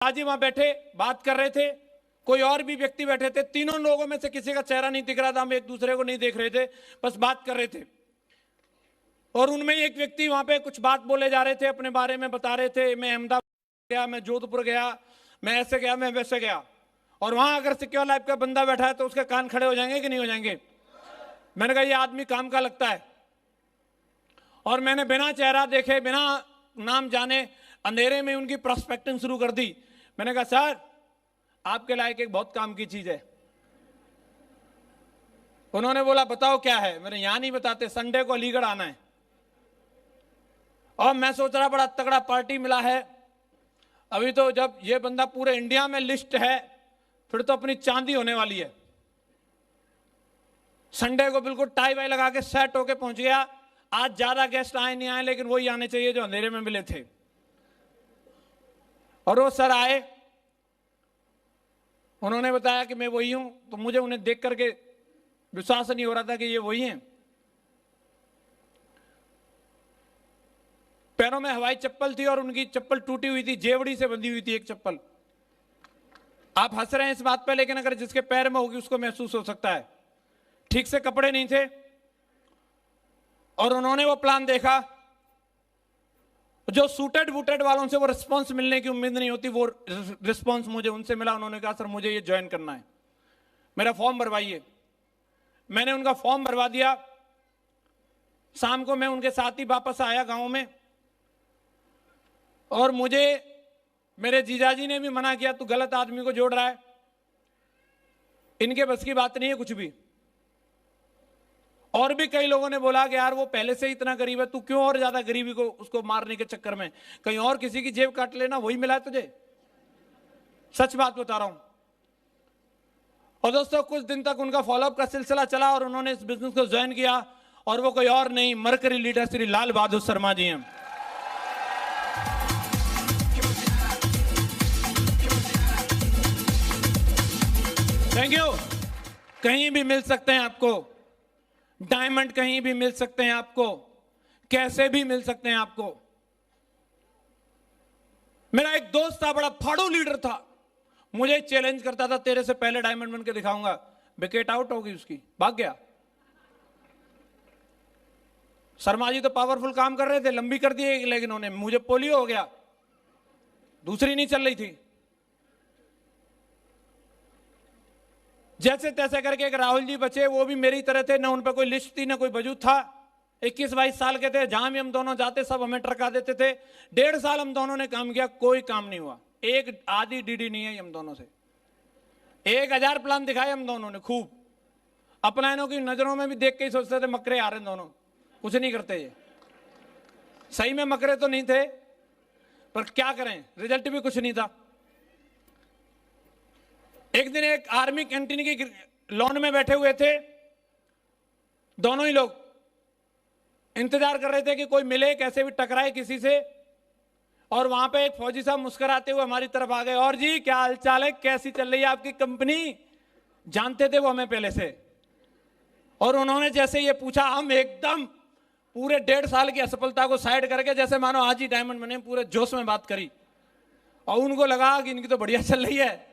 आज ही वहां बैठे बात कर रहे थे, कोई और भी व्यक्ति बैठे थे, तीनों लोगों में से किसी का चेहरा नहीं दिख रहा था, हम एक दूसरे को नहीं देख रहे थे, बस बात कर रहे थे। और उनमें एक व्यक्ति वहां पे कुछ बात बोले जा रहे थे, अपने बारे में बता रहे थे, मैं अहमदाबाद गया, मैं जोधपुर गया, मैं ऐसे गया, मैं वैसे गया। और वहां अगर सिक्योर लाइफ का बंदा बैठा है तो उसके कान खड़े हो जाएंगे कि नहीं हो जाएंगे? मैंने कहा ये आदमी काम का लगता है। और मैंने बिना चेहरा देखे, बिना नाम जाने, अंधेरे में उनकी प्रोस्पेक्टिंग शुरू कर दी। मैंने कहा सर आपके लायक एक बहुत काम की चीज है। उन्होंने बोला बताओ क्या है। मैंने यहां नहीं बताते, संडे को अलीगढ़ आना है। और मैं सोच रहा बड़ा तगड़ा पार्टी मिला है, अभी तो जब ये बंदा पूरे इंडिया में लिस्ट है फिर तो अपनी चांदी होने वाली है। संडे को बिल्कुल टाई वाई लगा के सेट होके पहुंच गया। आज ज्यादा गेस्ट आए नहीं आए, लेकिन वही आने चाहिए जो अंधेरे में मिले थे। और वो सर आए, उन्होंने बताया कि मैं वही हूं, तो मुझे उन्हें देख करके विश्वास नहीं हो रहा था कि ये वही हैं। पैरों में हवाई चप्पल थी और उनकी चप्पल टूटी हुई थी, जेवड़ी से बंधी हुई थी एक चप्पल। आप हंस रहे हैं इस बात पर, लेकिन अगर जिसके पैर में होगी उसको महसूस हो सकता है। ठीक से कपड़े नहीं थे। और उन्होंने वो प्लान देखा, जो सूटेड वूटेड वालों से वो रिस्पांस मिलने की उम्मीद नहीं होती, वो रिस्पांस मुझे उनसे मिला। उन्होंने कहा सर मुझे ये ज्वाइन करना है, मेरा फॉर्म भरवाइए। मैंने उनका फॉर्म भरवा दिया। शाम को मैं उनके साथ ही वापस आया गांव में, और मुझे मेरे जीजाजी ने भी मना किया, तू गलत आदमी को जोड़ रहा है, इनके बस की बात नहीं है कुछ भी। और भी कई लोगों ने बोला कि यार वो पहले से ही इतना गरीब है, तू क्यों और ज्यादा गरीबी को उसको मारने के चक्कर में कहीं और किसी की जेब काट लेना, वही मिला है तुझे। सच बात बता रहा हूं। और दोस्तों कुछ दिन तक उनका फॉलोअप का सिलसिला चला और उन्होंने इस बिजनेस को ज्वाइन किया। और वो कोई और नहीं, मरकरी लीडर श्री लाल बहादुर शर्मा जी हैं। Thank you. कहीं भी मिल सकते हैं आपको डायमंड, कहीं भी मिल सकते हैं आपको, कैसे भी मिल सकते हैं आपको। मेरा एक दोस्त था, बड़ा फाड़ू लीडर था, मुझे चैलेंज करता था तेरे से पहले डायमंड बन के दिखाऊंगा। विकेट आउट हो गई उसकी, भाग गया। शर्मा जी तो पावरफुल काम कर रहे थे, लंबी कर दिए, लेकिन उन्हें, मुझे पोलियो हो गया, दूसरी नहीं चल रही थी। जैसे तैसे करके एक राहुल जी बचे, वो भी मेरी तरह थे, ना उन पर कोई लिस्ट थी ना कोई वजूद था। 21-22 साल के थे, जहां भी हम दोनों जाते सब हमें ट्रका देते थे। 1.5 साल हम दोनों ने काम किया, कोई काम नहीं हुआ। एक आधी डीडी नहीं है हम दोनों से। 1000 प्लान दिखाए हम दोनों ने खूब। अपलायनों की नजरों में भी देख के ही सोचते थे मकरे आ रहे हैं दोनों, कुछ नहीं करते ये। सही में मकरे तो नहीं थे, पर क्या करें, रिजल्ट भी कुछ नहीं था। एक दिन एक आर्मी कैंटीन की लॉन में बैठे हुए थे, दोनों ही लोग इंतजार कर रहे थे कि कोई मिले, कैसे भी टकराए किसी से। और वहां पे एक फौजी साहब मुस्कुराते हुए हमारी तरफ आ गए। और जी क्या हालचाल है, कैसी चल रही है आपकी कंपनी? जानते थे वो हमें पहले से। और उन्होंने जैसे ये पूछा, हम एकदम पूरे 1.5 साल की असफलता को साइड करके जैसे मानो आज ही डायमंड बने, पूरे जोश में बात करी। और उनको लगा कि इनकी तो बढ़िया चल रही है।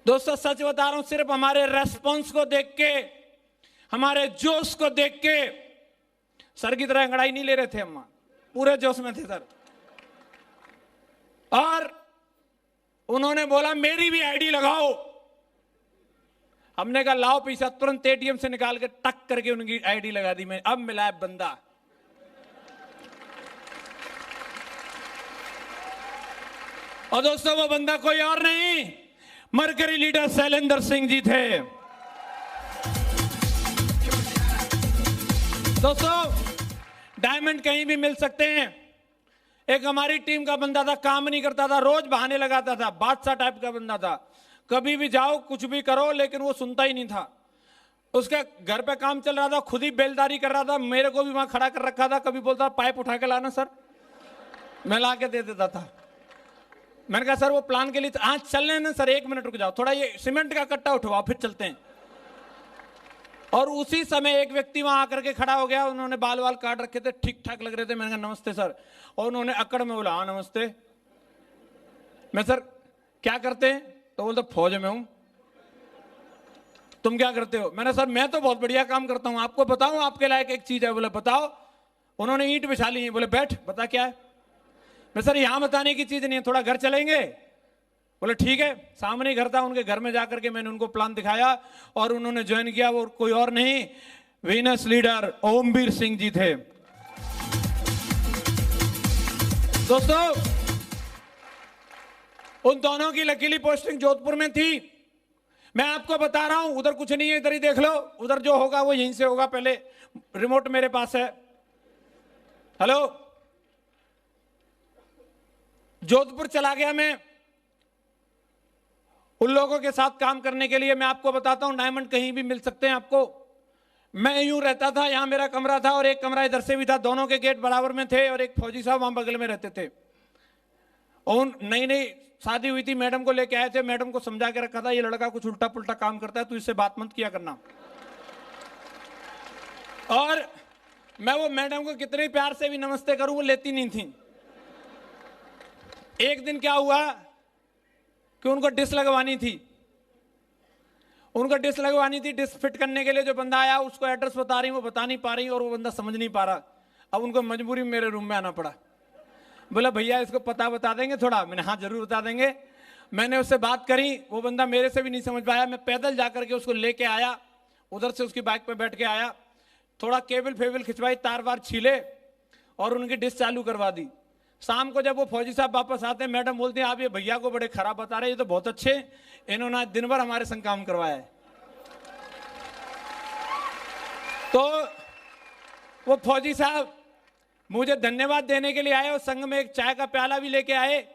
दोस्तों सच बता रहा हूं, सिर्फ हमारे रेस्पॉन्स को देख के, हमारे जोश को देख के, सर की तरह अंगड़ाई नहीं ले रहे थे हम, पूरे जोश में थे सर। और उन्होंने बोला मेरी भी आईडी लगाओ। हमने कहा लाओ पैसा, तुरंत एटीएम से निकाल के टक करके उनकी आईडी लगा दी। मैं अब मिला है बंदा। और दोस्तों वो बंदा कोई और नहीं, मरकरी लीडर शैलेंद्र सिंह जी थे। दोस्तों डायमंड कहीं भी मिल सकते हैं। एक हमारी टीम का बंदा था, काम नहीं करता था, रोज बहाने लगाता था, बादशाह टाइप का बंदा था। कभी भी जाओ कुछ भी करो, लेकिन वो सुनता ही नहीं था। उसका घर पे काम चल रहा था, खुद ही बेलदारी कर रहा था, मेरे को भी वहां खड़ा कर रखा था। कभी बोलता पाइप उठा के लाना सर, मैं ला के दे देता था। मैंने कहा सर वो प्लान के लिए, हाँ चल रहे हैं ना सर, 1 मिनट रुक जाओ, थोड़ा ये सीमेंट का कट्टा उठवाओ फिर चलते हैं। और उसी समय एक व्यक्ति वहां आकर के खड़ा हो गया, उन्होंने बाल वाल काट रखे थे, ठीक ठाक लग रहे थे। मैंने कहा नमस्ते सर, और उन्होंने अकड़ में बोला हाँ नमस्ते। मैं सर क्या करते हैं? तो बोलते फौज में हूं। तुम क्या करते हो? मैंने सर मैं तो बहुत बढ़िया काम करता हूं, आपको बताऊं आपके लायक एक चीज है। बोले बताओ। उन्होंने ईंट बिछा ली। बोले बैठ, बता क्या है? मैं सर यहां बताने की चीज नहीं है, थोड़ा घर चलेंगे। बोले ठीक है। सामने घर था, उनके घर में जाकर के मैंने उनको प्लान दिखाया और उन्होंने ज्वाइन किया। वो कोई और नहीं, वीनस लीडर ओमवीर सिंह जी थे। दोस्तों उन दोनों की लकीली पोस्टिंग जोधपुर में थी। मैं आपको बता रहा हूं, उधर कुछ नहीं है, इधर ही देख लो। उधर जो होगा वो यहीं से होगा। पहले रिमोट मेरे पास है। हेलो, जोधपुर चला गया मैं उन लोगों के साथ काम करने के लिए। मैं आपको बताता हूं, डायमंड कहीं भी मिल सकते हैं आपको। मैं यूं रहता था, यहां मेरा कमरा था और एक कमरा इधर से भी था, दोनों के गेट बराबर में थे और एक फौजी साहब वहां बगल में रहते थे। और नई नई शादी हुई थी, मैडम को लेके आए थे। मैडम को समझा के रखा था ये लड़का कुछ उल्टा पुल्टा काम करता है, तू इससे बात मत किया करना। और मैं वो मैडम को कितने प्यार से भी नमस्ते करूं, वो लेती नहीं थी। एक दिन क्या हुआ कि उनको डिश लगवानी थी। डिश फिट करने के लिए जो बंदा आया, उसको एड्रेस बता रही, वो बता नहीं पा रही और वो बंदा समझ नहीं पा रहा। अब उनको मजबूरी में मेरे रूम में आना पड़ा। बोला भैया इसको पता बता देंगे थोड़ा? मैंने हाँ जरूर बता देंगे। मैंने उससे बात करी, वो बंदा मेरे से भी नहीं समझ पाया। मैं पैदल जाकर के उसको लेके आया, उधर से उसकी बाइक पे बैठ के आया, थोड़ा केबल फेबल खिंचवाई, तार वार छीले और उनकी डिश चालू करवा दी। शाम को जब वो फौजी साहब वापस आते हैं, मैडम बोलती हैं आप ये भैया को बड़े खराब बता रहे हैं, ये तो बहुत अच्छे, इन्होंने दिन भर हमारे संग काम करवाया है। तो वो फौजी साहब मुझे धन्यवाद देने के लिए आए और संग में एक चाय का प्याला भी लेके आए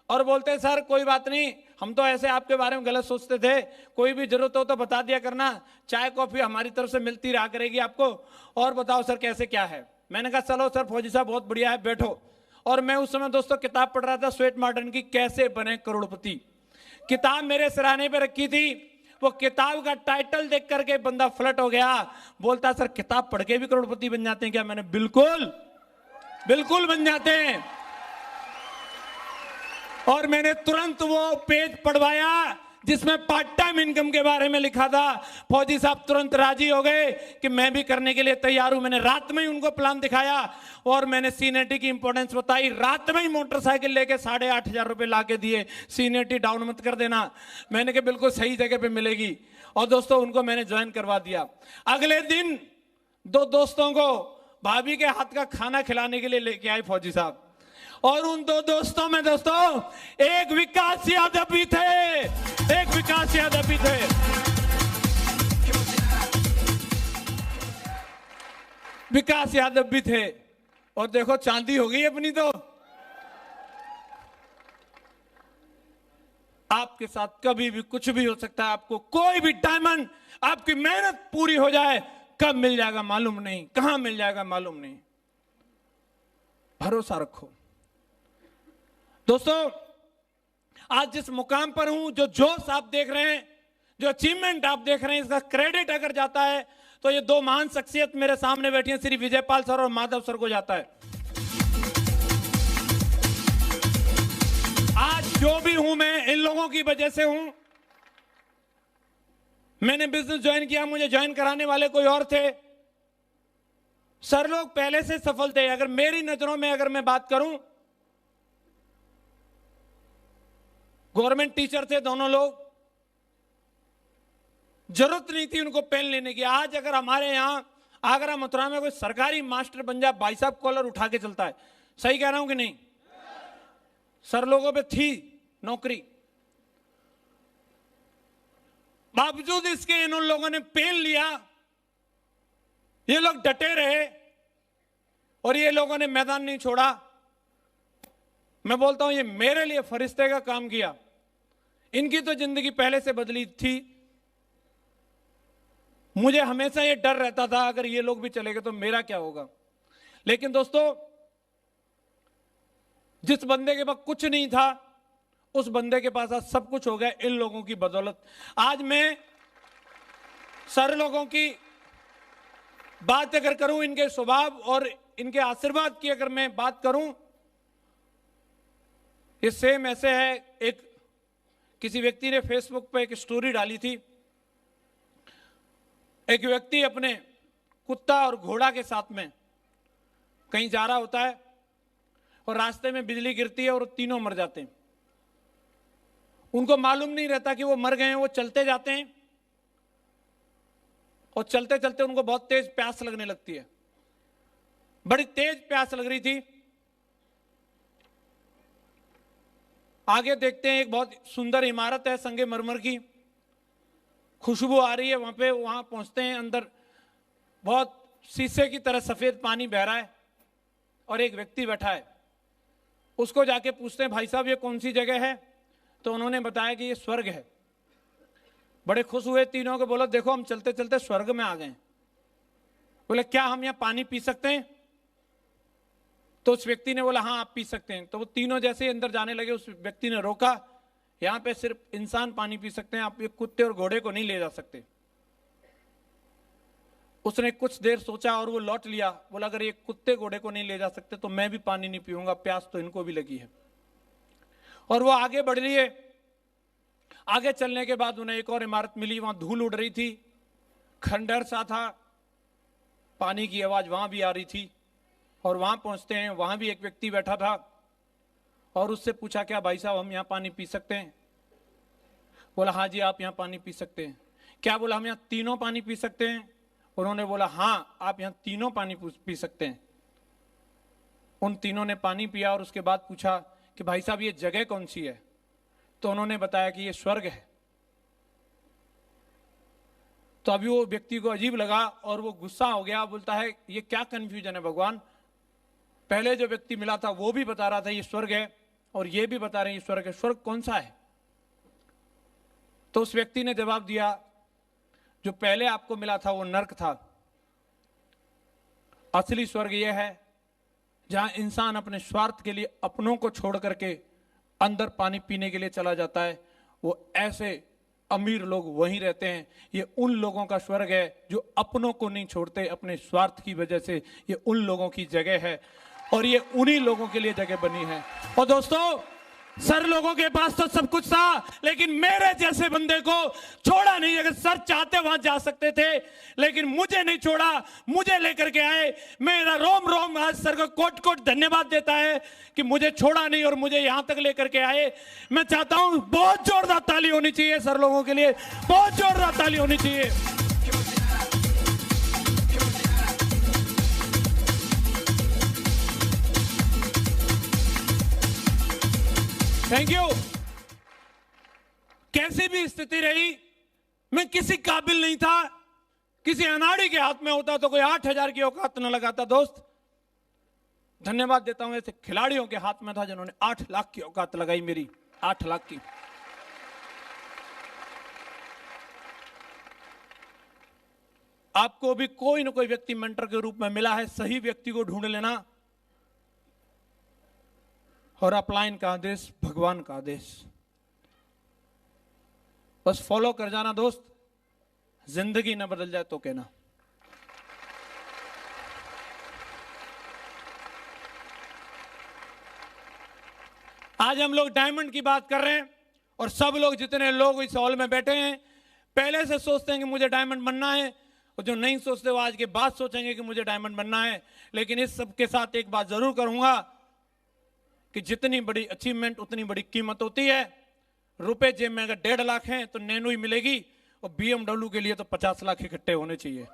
और बोलते सर कोई बात नहीं, हम तो ऐसे आपके बारे में गलत सोचते थे, कोई भी जरूरत हो तो बता दिया करना, चाय कॉफी हमारी तरफ से मिलती रहा करेगी आपको। और बताओ सर कैसे क्या है? मैंने कहा चलो सर फौजी साहब बहुत बढ़िया है, बैठो। और मैं उस समय दोस्तों किताब पढ़ रहा था स्वेट मार्टिन की, कैसे बने करोड़पति। किताब मेरे सिरहाने पे रखी थी। वो किताब का टाइटल देख करके बंदा फ्लट हो गया, बोलता सर किताब पढ़ के भी करोड़पति बन जाते हैं क्या? मैंने बिल्कुल बिल्कुल बन जाते हैं। और मैंने तुरंत वो पेज पढ़वाया जिसमें पार्ट टाइम इनकम के बारे में लिखा था। फौजी साहब तुरंत राजी हो गए कि मैं भी करने के लिए तैयार हूं। मैंने रात में ही उनको प्लान दिखाया और मैंने सीनियरिटी की इंपॉर्टेंस बताई। रात में ही मोटरसाइकिल लेके 8,500 रुपए ला के दिए, सीनियरिटी डाउन मत कर देना। मैंने कहा बिल्कुल सही जगह पे मिलेगी। और दोस्तों उनको मैंने ज्वाइन करवा दिया। अगले दिन दो दोस्तों को भाभी के हाथ का खाना खिलाने के लिए लेके आए फौजी साहब। और उन दो दोस्तों में दोस्तों एक विकास यादव भी थे, विकास यादव भी थे। और देखो चांदी हो गई अपनी। तो आपके साथ कभी भी कुछ भी हो सकता है। आपको कोई भी डायमंड, आपकी मेहनत पूरी हो जाए, कब मिल जाएगा मालूम नहीं, कहां मिल जाएगा मालूम नहीं। भरोसा रखो। दोस्तों आज जिस मुकाम पर हूं, जो जोश आप देख रहे हैं, जो अचीवमेंट आप देख रहे हैं, इसका क्रेडिट अगर जाता है तो ये दो महान शख्सियत मेरे सामने बैठी हैं, श्री विजयपाल सर और माधव सर को जाता है। आज जो भी हूं मैं इन लोगों की वजह से हूं। मैंने बिजनेस ज्वाइन किया, मुझे ज्वाइन कराने वाले कोई और थे। सर लोग पहले से सफल थे। अगर मेरी नजरों में अगर मैं बात करूं, गवर्नमेंट टीचर थे दोनों लोग, जरूरत नहीं थी उनको पेन लेने की। आज अगर हमारे यहां आगरा मथुरा में कोई सरकारी मास्टर बन जाए, भाई साहब कॉलर उठा के चलता है। सही कह रहा हूं कि नहीं? सर लोगों पे थी नौकरी, बावजूद इसके इन लोगों ने पेन लिया। ये लोग डटे रहे और ये लोगों ने मैदान नहीं छोड़ा। मैं बोलता हूं ये मेरे लिए फरिश्ते का काम किया। इनकी तो जिंदगी पहले से बदली थी। मुझे हमेशा ये डर रहता था अगर ये लोग भी चले गए तो मेरा क्या होगा। लेकिन दोस्तों जिस बंदे के पास कुछ नहीं था, उस बंदे के पास आज सब कुछ हो गया इन लोगों की बदौलत। आज मैं सर लोगों की बात अगर करूं इनके स्वभाव और इनके आशीर्वाद की, अगर मैं बात करूं, ये सेम ऐसे है। एक किसी व्यक्ति ने फेसबुक पे एक स्टोरी डाली थी। एक व्यक्ति अपने कुत्ता और घोड़ा के साथ में कहीं जा रहा होता है और रास्ते में बिजली गिरती है और तीनों मर जाते हैं। उनको मालूम नहीं रहता कि वो मर गए हैं। वो चलते जाते हैं और चलते चलते उनको बहुत तेज प्यास लगने लगती है। बड़ी तेज प्यास लग रही थी। आगे देखते हैं एक बहुत सुंदर इमारत है संगमरमर की, खुशबू आ रही है वहां पे। वहां पहुंचते हैं, अंदर बहुत शीशे की तरह सफेद पानी बह रहा है और एक व्यक्ति बैठा है। उसको जाके पूछते हैं, भाई साहब ये कौन सी जगह है? तो उन्होंने बताया कि ये स्वर्ग है। बड़े खुश हुए तीनों को, बोला देखो हम चलते चलते स्वर्ग में आ गए। बोले क्या हम यहाँ पानी पी सकते हैं? तो उस व्यक्ति ने बोला हाँ आप पी सकते हैं। तो वो तीनों जैसे अंदर जाने लगे, उस व्यक्ति ने रोका, यहाँ पे सिर्फ इंसान पानी पी सकते हैं, आप ये कुत्ते और घोड़े को नहीं ले जा सकते। उसने कुछ देर सोचा और वो लौट लिया। बोला अगर ये कुत्ते घोड़े को नहीं ले जा सकते तो मैं भी पानी नहीं पीऊंगा, प्यास तो इनको भी लगी है। और वो आगे बढ़ रही है। आगे चलने के बाद उन्हें एक और इमारत मिली, वहां धूल उड़ रही थी, खंडहर सा था, पानी की आवाज वहां भी आ रही थी। और वहां पहुंचते हैं, वहां भी एक व्यक्ति बैठा था और उससे पूछा क्या भाई साहब हम यहाँ पानी पी सकते हैं? बोला हाँ जी आप यहाँ पानी पी सकते हैं। क्या? बोला हम यहाँ तीनों पानी पी सकते हैं? उन्होंने बोला हाँ आप यहाँ तीनों पानी पी सकते हैं। उन तीनों ने पानी पिया और उसके बाद पूछा कि भाई साहब ये जगह कौन सी है? तो उन्होंने बताया कि ये स्वर्ग है। तो अभी वो व्यक्ति को अजीब लगा और वो गुस्सा हो गया। बोलता है ये क्या कंफ्यूजन है भगवान, पहले जो व्यक्ति मिला था वो भी बता रहा था ये स्वर्ग है और ये भी बता रहे हैं ये स्वर्ग है, स्वर्ग कौन सा है? तो उस व्यक्ति ने जवाब दिया जो पहले आपको मिला था वो नर्क था, असली स्वर्ग यह है जहां इंसान अपने स्वार्थ के लिए अपनों को छोड़ करके अंदर पानी पीने के लिए चला जाता है। वो ऐसे अमीर लोग वहीं रहते हैं। ये उन लोगों का स्वर्ग है जो अपनों को नहीं छोड़ते अपने स्वार्थ की वजह से। ये उन लोगों की जगह है और ये उन्हीं लोगों के लिए जगह बनी है। और दोस्तों सर लोगों के पास तो सब कुछ था, लेकिन मेरे जैसे बंदे को छोड़ा नहीं। अगर सर चाहते वहां जा सकते थे, लेकिन मुझे नहीं छोड़ा, मुझे लेकर के आए। मेरा रोम रोम आज सर को कोट कोट धन्यवाद देता है कि मुझे छोड़ा नहीं और मुझे यहां तक लेकर के आए। मैं चाहता हूं बहुत जोरदार ताली होनी चाहिए सर लोगों के लिए, बहुत जोरदार ताली होनी चाहिए। Thank you. कैसी भी स्थिति रही, मैं किसी काबिल नहीं था। किसी अनाड़ी के हाथ में होता तो कोई 8,000 की औकात न लगाता। दोस्त धन्यवाद देता हूं ऐसे खिलाड़ियों के हाथ में था जिन्होंने 8 लाख की औकात लगाई, मेरी 8 लाख की। आपको भी कोई ना कोई व्यक्ति मेंटर के रूप में मिला है, सही व्यक्ति को ढूंढ लेना। और अपलाइन का आदेश भगवान का आदेश, बस फॉलो कर जाना दोस्त। जिंदगी न बदल जाए तो कहना। आज हम लोग डायमंड की बात कर रहे हैं और सब लोग, जितने लोग इस हॉल में बैठे हैं, पहले से सोचते हैं कि मुझे डायमंड बनना है, और जो नहीं सोचते वो आज के बाद सोचेंगे कि मुझे डायमंड बनना है। लेकिन इस सब के साथ एक बात जरूर करूंगा कि जितनी बड़ी अचीवमेंट उतनी बड़ी कीमत होती है। रुपए जेब में अगर 1.5 लाख हैं तो नैनो ही मिलेगी, और BMW के लिए तो 50 लाख इकट्ठे होने चाहिए।